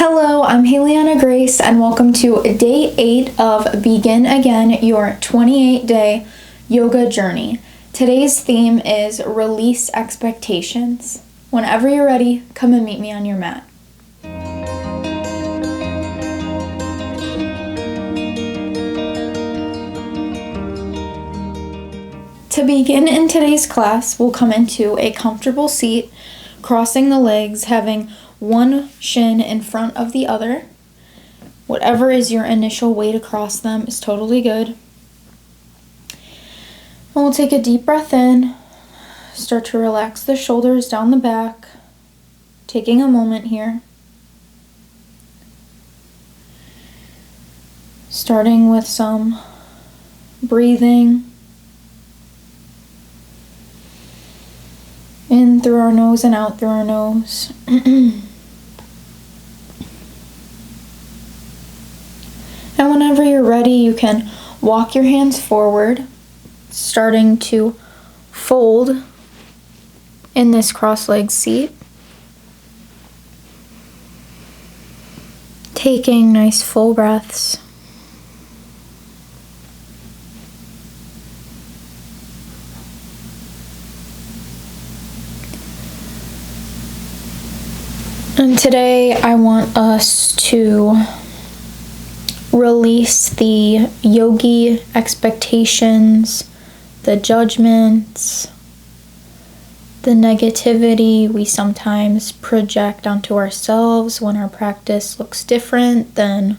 Hello, I'm Hailianna Grace, and welcome to day 8 of Begin Again, your 28-day yoga journey. Today's theme is release expectations. Whenever you're ready, come and meet me on your mat. To begin in today's class, we'll come into a comfortable seat, crossing the legs, having one shin in front of the other. Whatever is your initial weight across them is totally good. And we'll take a deep breath in, start to relax the shoulders down the back, taking a moment here. Starting with some breathing in through our nose and out through our nose. And whenever you're ready, you can walk your hands forward, starting to fold in this cross-legged seat. Taking nice full breaths. And today I want us to release the yogi expectations, the judgments, the negativity we sometimes project onto ourselves when our practice looks different than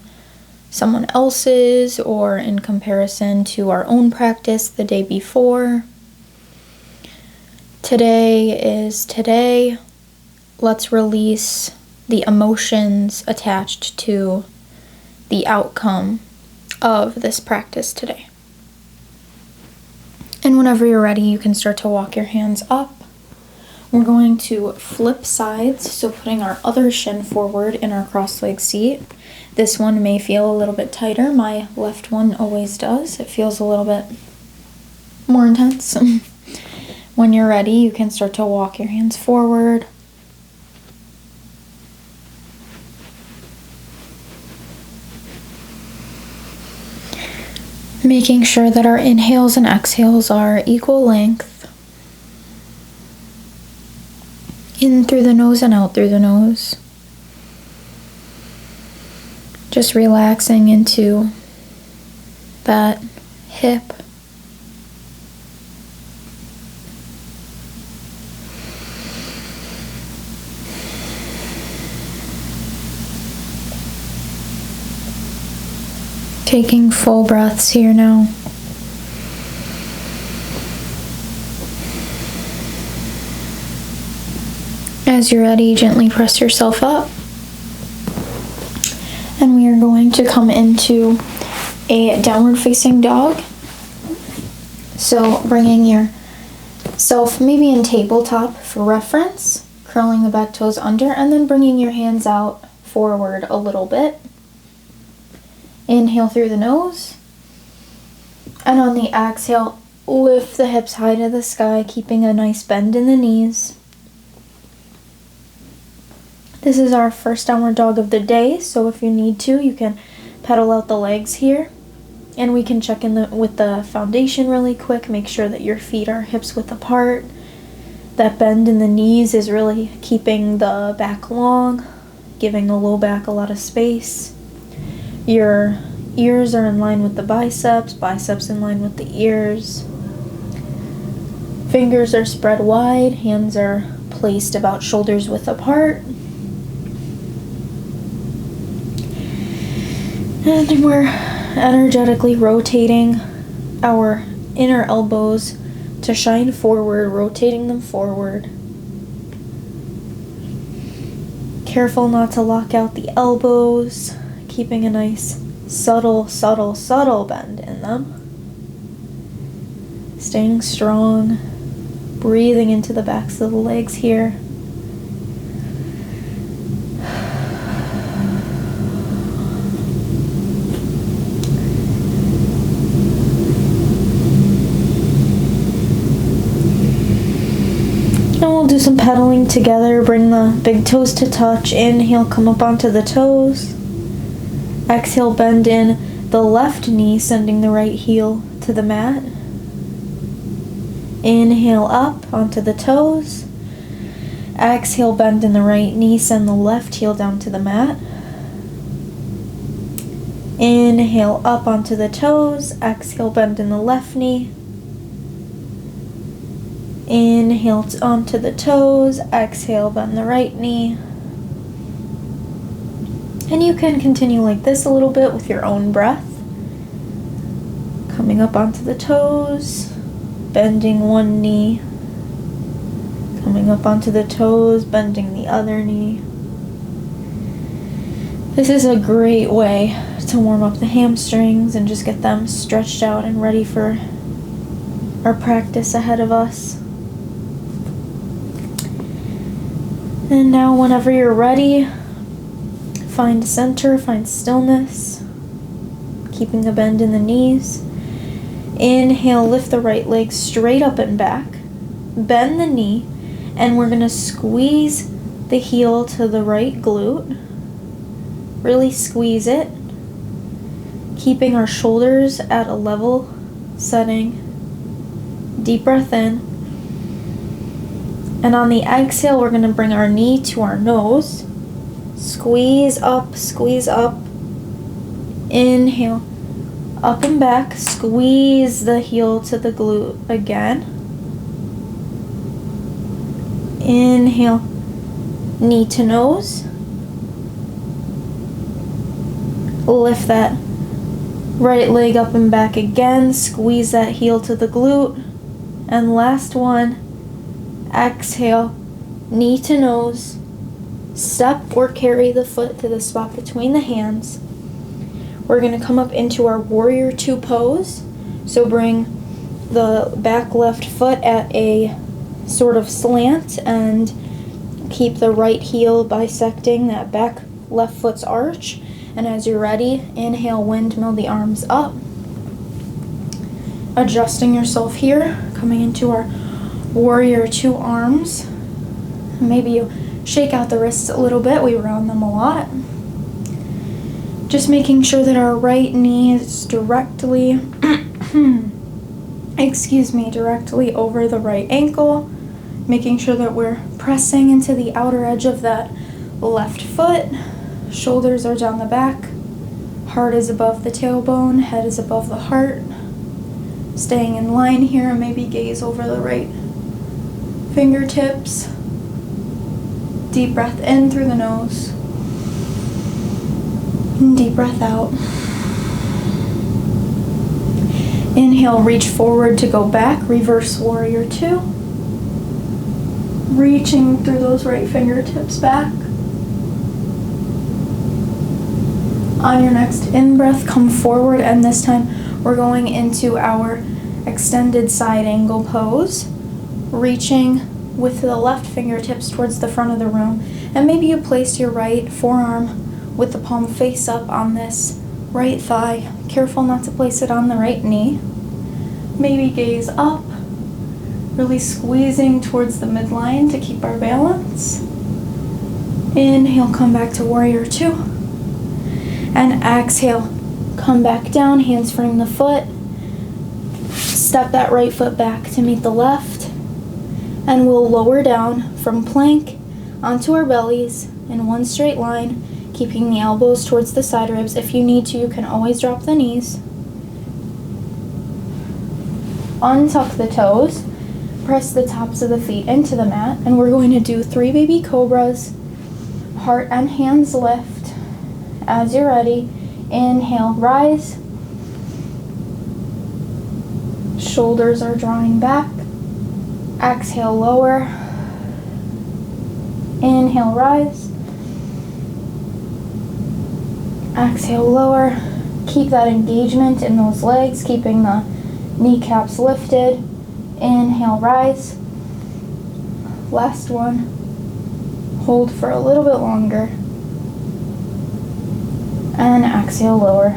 someone else's or in comparison to our own practice the day before. Today is today. Let's release the emotions attached to the outcome of this practice today. And whenever you're ready, you can start to walk your hands up. We're going to flip sides, so putting our other shin forward in our cross-legged seat. This one may feel a little bit tighter. My left one always does. It feels a little bit more intense. When you're ready, you can start to walk your hands forward. Making sure that our inhales and exhales are equal length. In through the nose and out through the nose. Just relaxing into that hip. Taking full breaths here now. As you're ready, gently press yourself up. And we are going to come into a downward facing dog. So bringing yourself maybe in tabletop for reference, curling the back toes under, and then bringing your hands out forward a little bit. Inhale through the nose, and on the exhale, lift the hips high to the sky, keeping a nice bend in the knees. This is our first downward dog of the day, so if you need to, you can pedal out the legs here, and we can check in with the foundation really quick, make sure that your feet are hips width apart. That bend in the knees is really keeping the back long, giving the low back a lot of space. Your ears are in line with the biceps in line with the ears. Fingers are spread wide, hands are placed about shoulders width apart. And we're energetically rotating our inner elbows to shine forward, rotating them forward. Careful not to lock out the elbows. Keeping a nice subtle bend in them. Staying strong. Breathing into the backs of the legs here. do some pedaling together. Bring the big toes to touch. Inhale, come up onto the toes. Exhale, bend in the left knee, sending the right heel to the mat. Inhale up onto the toes. Exhale, bend in the right knee, send the left heel down to the mat. Inhale up onto the toes. Exhale, bend in the left knee. Inhale onto the toes. Exhale, bend the right knee. And you can continue like this a little bit with your own breath. Coming up onto the toes, bending one knee. Coming up onto the toes, bending the other knee. This is a great way to warm up the hamstrings and just get them stretched out and ready for our practice ahead of us. And now whenever you're ready, find center, find stillness, keeping a bend in the knees. Inhale, lift the right leg straight up and back. Bend the knee, and we're going to squeeze the heel to the right glute. Really squeeze it, keeping our shoulders at a level setting. Deep breath in. And on the exhale, we're going to bring our knee to our nose. Squeeze up, squeeze up. Inhale, up and back. Squeeze the heel to the glute again. Inhale, knee to nose. Lift that right leg up and back again. Squeeze that heel to the glute. And last one. Exhale, knee to nose. Step or carry the foot to the spot between the hands. We're going to come up into our warrior two pose. So bring the back left foot at a sort of slant and keep the right heel bisecting that back left foot's arch. And as you're ready, inhale, windmill the arms up. Adjusting yourself here, coming into our warrior two arms. Maybe you shake out the wrists a little bit. We round them a lot. Just making sure that our right knee is directly, directly over the right ankle. Making sure that we're pressing into the outer edge of that left foot. Shoulders are down the back. Heart is above the tailbone. Head is above the heart. Staying in line here, and maybe gaze over the right fingertips. Deep breath in through the nose. And deep breath out. Inhale, reach forward to go back. Reverse warrior two. Reaching through those right fingertips back. On your next in-breath, come forward, and this time we're going into our extended side angle pose. Reaching with the left fingertips towards the front of the room. And maybe you place your right forearm with the palm face up on this right thigh. Careful not to place it on the right knee. Maybe gaze up, really squeezing towards the midline to keep our balance. Inhale, come back to warrior two. And exhale, come back down, hands frame the foot. Step that right foot back to meet the left. And we'll lower down from plank onto our bellies in one straight line, keeping the elbows towards the side ribs. If you need to, you can always drop the knees. Untuck the toes. Press the tops of the feet into the mat. And we're going to do 3 baby cobras. Heart and hands lift. As you're ready, inhale, rise. Shoulders are drawing back. Exhale, lower. Inhale, rise. Exhale, lower. Keep that engagement in those legs, keeping the kneecaps lifted. Inhale, rise. Last one. Hold for a little bit longer. And exhale, lower.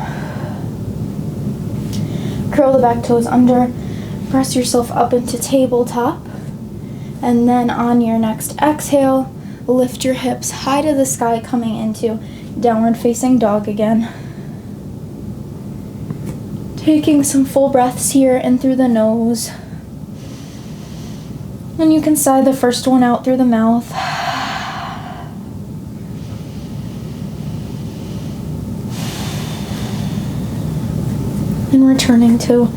Curl the back toes under. Press yourself up into tabletop. And then on your next exhale, lift your hips high to the sky, coming into downward facing dog again. Taking some full breaths here in through the nose. And you can sigh the first one out through the mouth. And returning to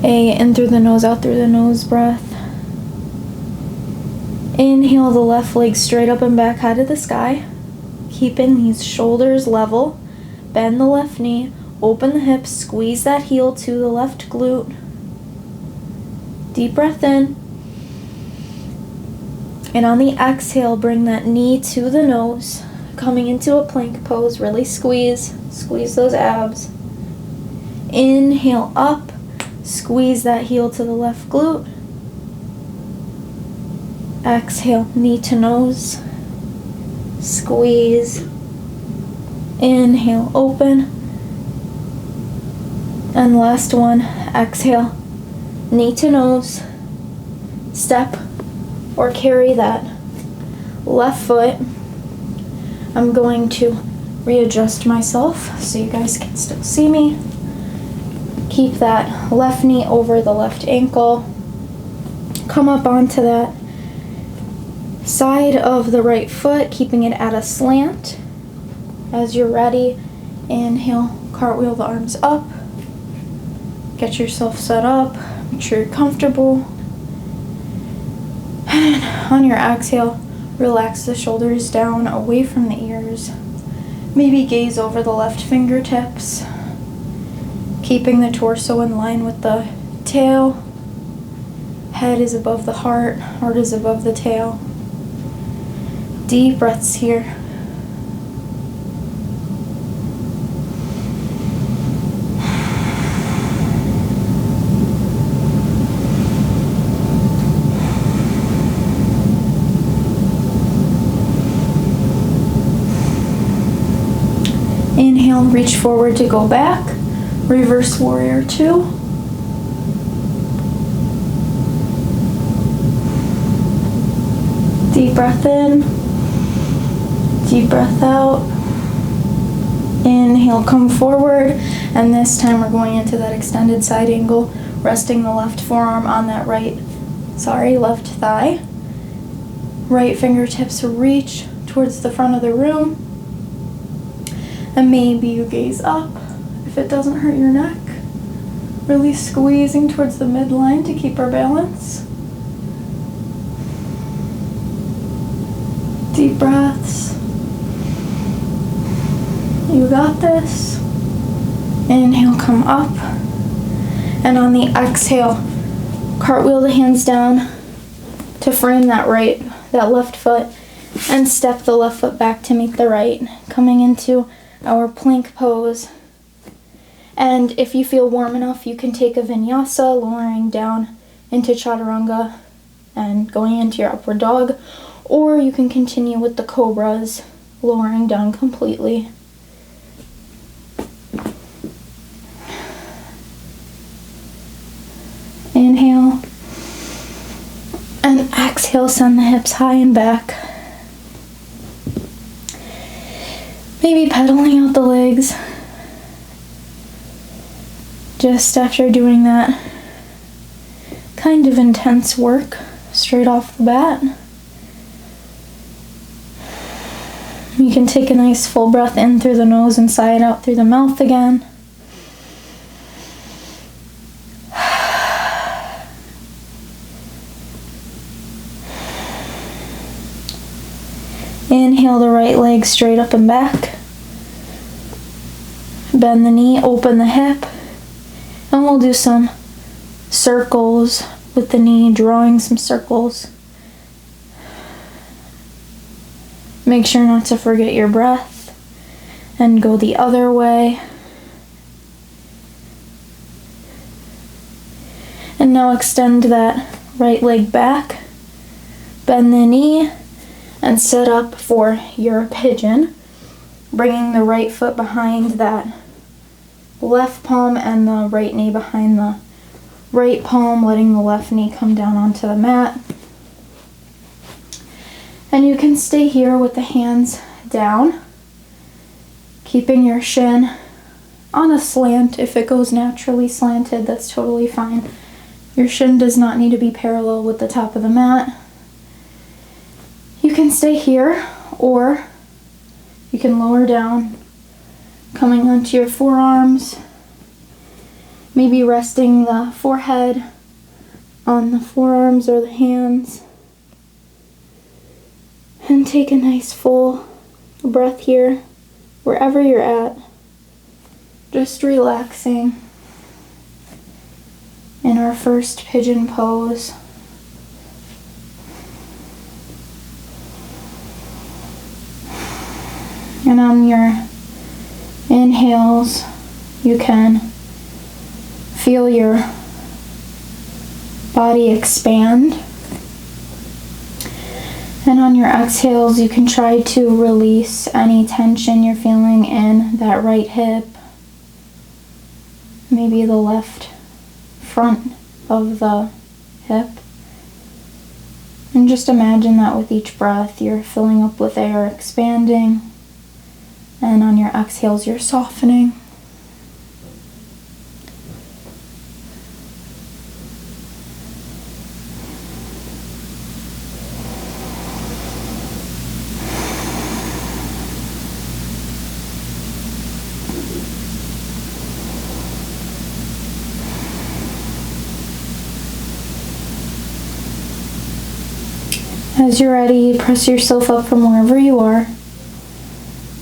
a in through the nose, out through the nose breath. Inhale the left leg straight up and back, high to the sky. Keeping these shoulders level. Bend the left knee, open the hips, squeeze that heel to the left glute. Deep breath in. And on the exhale, bring that knee to the nose, coming into a plank pose. Really squeeze those abs. Inhale up, squeeze that heel to the left glute. Exhale, knee to nose, squeeze. Inhale, open. And last one, exhale, knee to nose, step or carry that left foot. I'm going to readjust myself so you guys can still see me. Keep that left knee over the left ankle. Come up onto that side of the right foot, keeping it at a slant. As you're ready, inhale, cartwheel the arms up. Get yourself set up. Make sure you're comfortable. And on your exhale, relax the shoulders down away from the ears. Maybe gaze over the left fingertips, keeping the torso in line with the tail. Head is above the heart is above the tail. Deep breaths here. Inhale, reach forward to go back. Reverse warrior 2. Deep breath in. Deep breath out. Inhale, come forward. And this time we're going into that extended side angle, resting the left forearm on that left thigh. Right fingertips reach towards the front of the room. And maybe you gaze up if it doesn't hurt your neck. Really squeezing towards the midline to keep our balance. Deep breaths. You got this. Inhale, come up. And on the exhale, cartwheel the hands down to frame that left foot, and step the left foot back to meet the right, coming into our plank pose. And if you feel warm enough, you can take a vinyasa, lowering down into chaturanga and going into your upward dog, or you can continue with the cobras, lowering down completely. Inhale and exhale, send the hips high and back. Maybe pedaling out the legs just after doing that kind of intense work straight off the bat. You can take a nice full breath in through the nose and sigh it out through the mouth again. Inhale the right leg straight up and back. Bend the knee, open the hip. And we'll do some circles with the knee, drawing some circles. Make sure not to forget your breath and go the other way. And now extend that right leg back. Bend the knee and set up for your pigeon, bringing the right foot behind that left palm and the right knee behind the right palm, letting the left knee come down onto the mat. And you can stay here with the hands down, keeping your shin on a slant. If it goes naturally slanted, that's totally fine. Your shin does not need to be parallel with the top of the mat. You can stay here, or you can lower down, coming onto your forearms, maybe resting the forehead on the forearms or the hands. And take a nice full breath here, wherever you're at. Just relaxing in our first pigeon pose. And on your inhales, you can feel your body expand. And on your exhales, you can try to release any tension you're feeling in that right hip, maybe the left front of the hip. And just imagine that with each breath, you're filling up with air, expanding. And on your exhales, you're softening. As you're ready, press yourself up from wherever you are.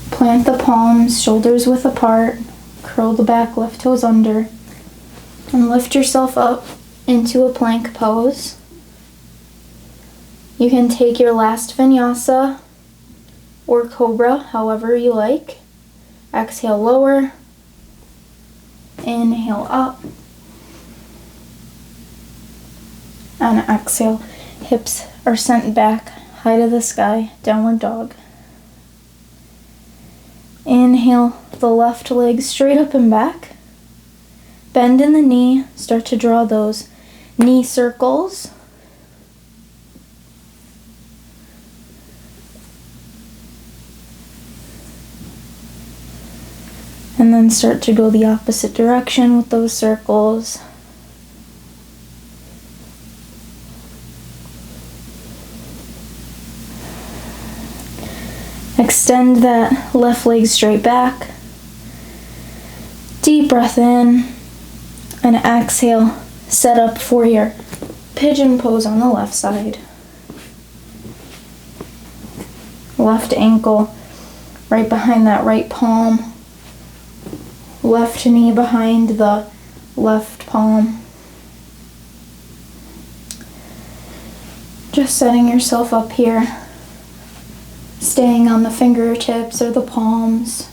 Plant the palms, shoulders width apart. Curl the back, left toes under. And lift yourself up into a plank pose. You can take your last vinyasa or cobra, however you like. Exhale, lower. Inhale, up. And exhale, hips are sent back, high to the sky, downward dog. Inhale the left leg straight up and back. Bend in the knee, start to draw those knee circles. And then start to go the opposite direction with those circles. Extend that left leg straight back. Deep breath in. And exhale, set up for your pigeon pose on the left side. Left ankle right behind that right palm. Left knee behind the left palm. Just setting yourself up here. Staying on the fingertips or the palms.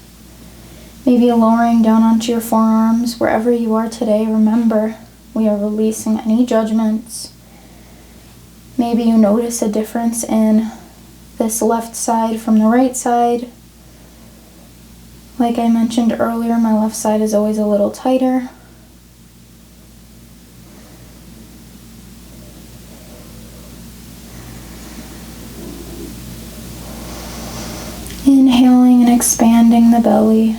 Maybe lowering down onto your forearms. Wherever you are today, remember, we are releasing any judgments. Maybe you notice a difference in this left side from the right side. Like I mentioned earlier, my left side is always a little tighter. Inhaling and expanding the belly,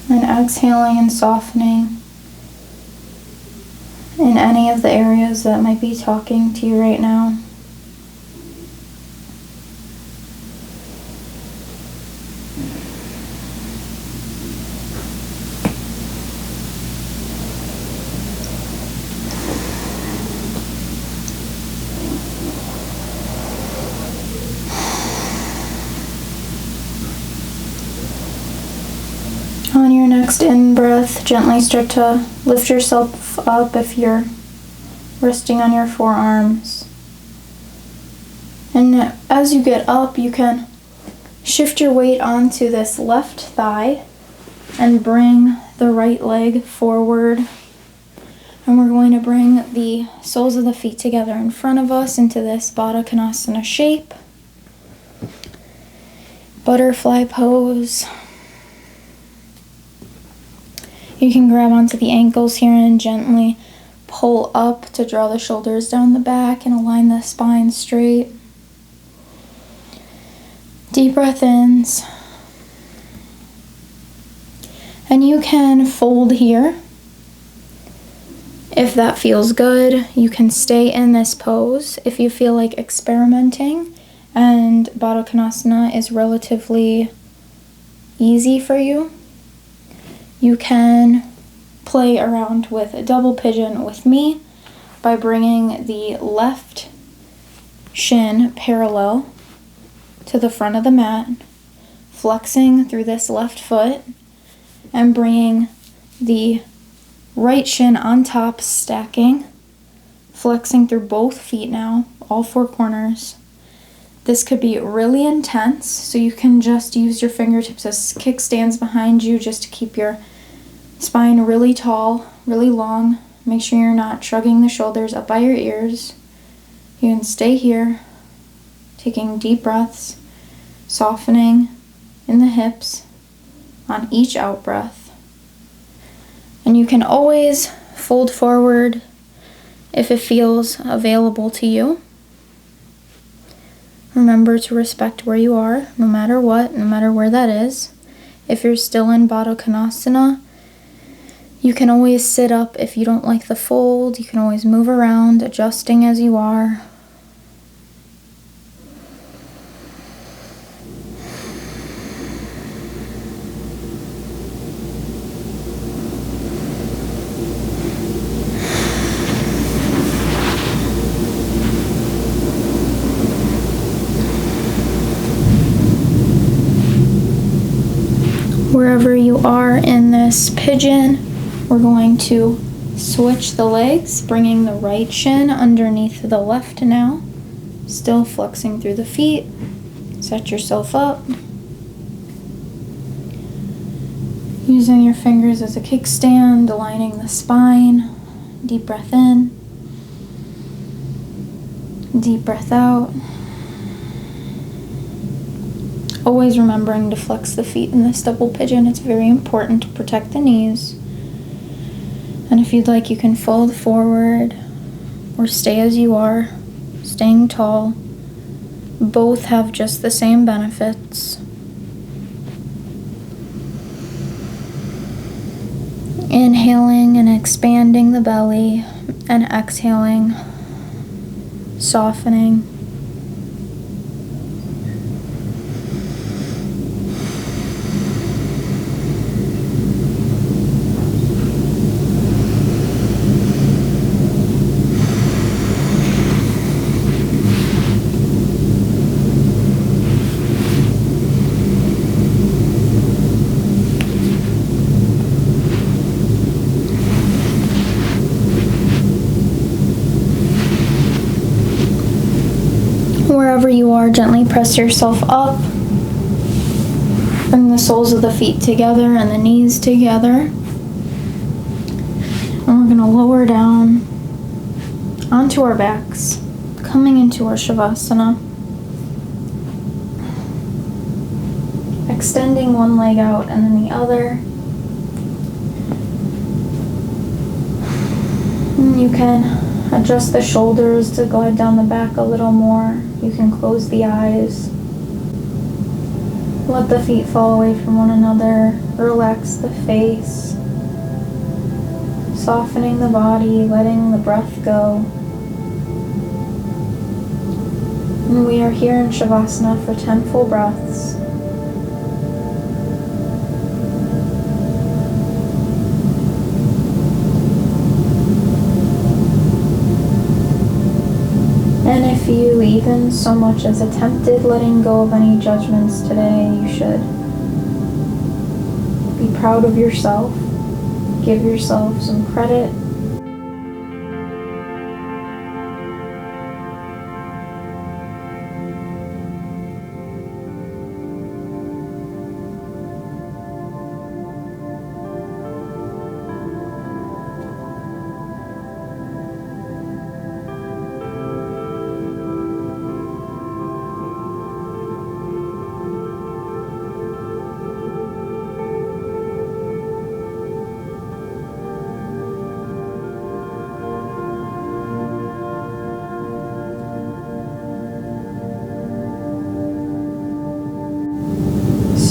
and exhaling and softening in any of the areas that might be talking to you right now. On your next in-breath, gently start to lift yourself up if you're resting on your forearms. And as you get up, you can shift your weight onto this left thigh and bring the right leg forward. And we're going to bring the soles of the feet together in front of us into this Baddha Konasana shape. Butterfly pose. You can grab onto the ankles here and gently pull up to draw the shoulders down the back and align the spine straight. Deep breath ins. And you can fold here. If that feels good, you can stay in this pose. If you feel like experimenting and Baddha Konasana is relatively easy for you, you can play around with a double pigeon with me by bringing the left shin parallel to the front of the mat, flexing through this left foot, and bringing the right shin on top, stacking, flexing through both feet now, all four corners. This could be really intense, so you can just use your fingertips as kickstands behind you just to keep your spine really tall, really long. Make sure you're not shrugging the shoulders up by your ears. You can stay here, taking deep breaths, softening in the hips on each out breath. And you can always fold forward if it feels available to you. Remember to respect where you are, no matter what, no matter where that is. If you're still in Baddha Konasana, you can always sit up if you don't like the fold. You can always move around, adjusting as you are. Wherever you are in this pigeon, we're going to switch the legs, bringing the right shin underneath the left now. Still flexing through the feet. Set yourself up. Using your fingers as a kickstand, aligning the spine. Deep breath in. Deep breath out. Always remembering to flex the feet in this double pigeon. It's very important to protect the knees. And if you'd like, you can fold forward or stay as you are, staying tall. Both have just the same benefits. Inhaling and expanding the belly, and exhaling, softening. Wherever you are, gently press yourself up. Bring the soles of the feet together and the knees together. And we're going to lower down onto our backs, coming into our Savasana. Extending one leg out and then the other. And you can adjust the shoulders to glide down the back a little more. You can close the eyes. Let the feet fall away from one another. Relax the face. Softening the body, letting the breath go. And we are here in Shavasana for 10 full breaths. And if you even so much as attempted letting go of any judgments today, you should be proud of yourself. Give yourself some credit.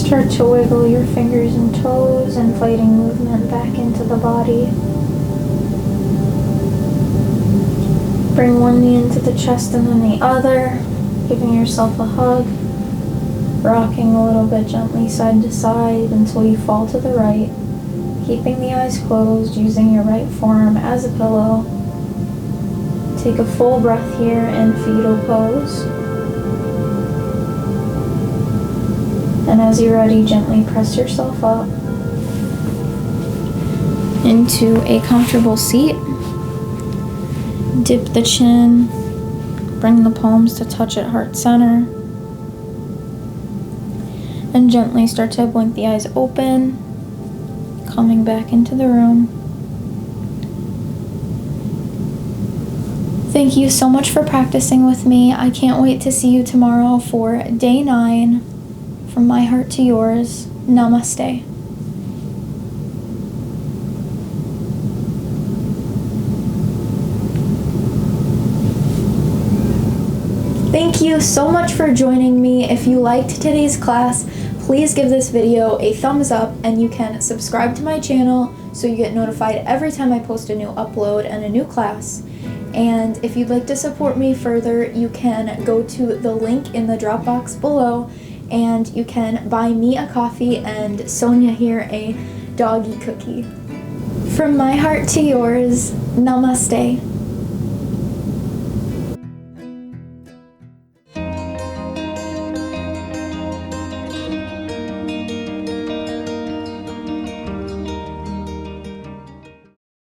Start to wiggle your fingers and toes, inflating movement back into the body. Bring one knee into the chest and then the other, giving yourself a hug, rocking a little bit gently side to side until you fall to the right, keeping the eyes closed, using your right forearm as a pillow. Take a full breath here in fetal pose. And as you're ready, gently press yourself up into a comfortable seat. Dip the chin, bring the palms to touch at heart center, and gently start to blink the eyes open, coming back into the room. Thank you so much for practicing with me. I can't wait to see you tomorrow for day 9. From my heart to yours, namaste. Thank you so much for joining me. If you liked today's class, please give this video a thumbs up, and you can subscribe to my channel so you get notified every time I post a new upload and a new class. And if you'd like to support me further, you can go to the link in the drop box below, and you can buy me a coffee and Sonia here a doggy cookie. From my heart to yours, namaste.